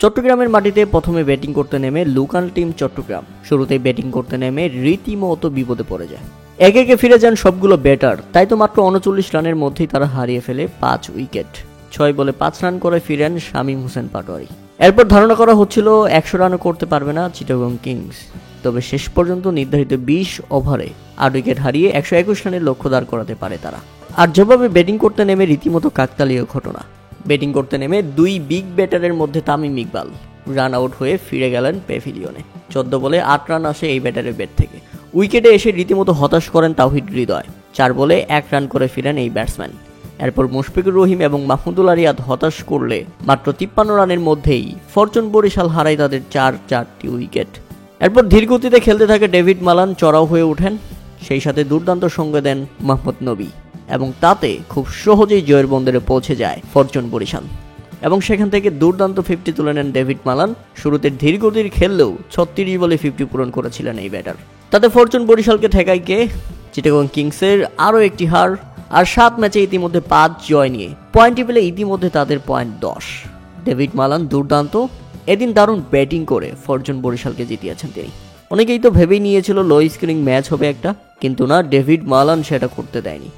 চট্টগ্রামের মাটিতে প্রথমে ব্যাটিং করতে নেমে লোকাল টিম চট্টগ্রাম শুরুতেই ব্যাটিং করতে নেমে রীতিমতো বিপদে পড়ে যায়। একে একে ফিরে যান সবগুলো ব্যাটার, তাই তো মাত্র ৩৯ রানের মধ্যেই তারা হারিয়ে ফেলে ৫ উইকেট। ৬ বলে ৫ রান করে ফিরেন শামীম হোসেন পাটোয়ারি। এরপর ধারণা করা হচ্ছিল ১০০ রানও করতে পারবে না চিটাগং কিংস, তবে শেষ পর্যন্ত নির্ধারিত ২০ ওভারে ৮ উইকেট হারিয়ে ১২১ রানের লক্ষ্য দাঁড় করাতে পারে তারা। আর যেভাবে ব্যাটিং করতে নেমে রীতিমতো কাকতালীয় ঘটনা। ব্যাটিং করতে নেমে দুই বিগ ব্যাটারের মধ্যে তামিম ইকবাল রান আউট হয়ে ফিরে গেলেন প্যাভিলিয়নে। ১৪ বলে ৮ রান আসে এই ব্যাটারের ব্যাট থেকে। উইকেটে এসে রীতিমতো হতাশ করেন তাওহিদ হৃদয়। ৪ বলে ১ রান করে ফিরেন এই ব্যাটসম্যান। এরপর মুশফিকুর রহিম এবং মাহমুদুল্লাহ রিয়াদ হতাশ করলে মাত্র ৫৩ রানের মধ্যেই ফরচুন বরিশাল হারায় তাদের ৪টি উইকেট। এরপর ধীরগতিতে খেলতে থাকে ডেভিড মালান চড়াও হয়ে ওঠেন, সেই সাথে দুর্দান্ত সঙ্গ দেন মোহাম্মদ নবী এবং তাতে খুব সহজেই জয়ের বন্দরে পৌঁছে যায় ফরচুন বরিশাল এবং সেখান থেকে দুর্দান্ত 50 তুলে নেন ডেভিড মালান। শুরুতে ধীরগতির খেললেও ৩৬ বলে 50 পূরণ করেছিলেন এই ব্যাটার। তাতে ফরচুন বরিশালকে ঠেকায় কে? চিটাগং কিংসের আরও একটি হার, আর ৭ ম্যাচে ইতিমধ্যে ৫ জয় নিয়ে পয়েন্ট টেবিলে ইতিমধ্যে তাদের পয়েন্ট ১০। ডেভিড মালান দুর্দান্ত, এদিন দারুণ ব্যাটিং করে ফরচুন বরিশালকে জিতিয়েছেন তিনি। অনেকেই তো ভেবেই নিয়েছিল লো স্কোরিং ম্যাচ হবে একটা, কিন্তু না, ডেভিড মালান সেটা করতে দেয়নি।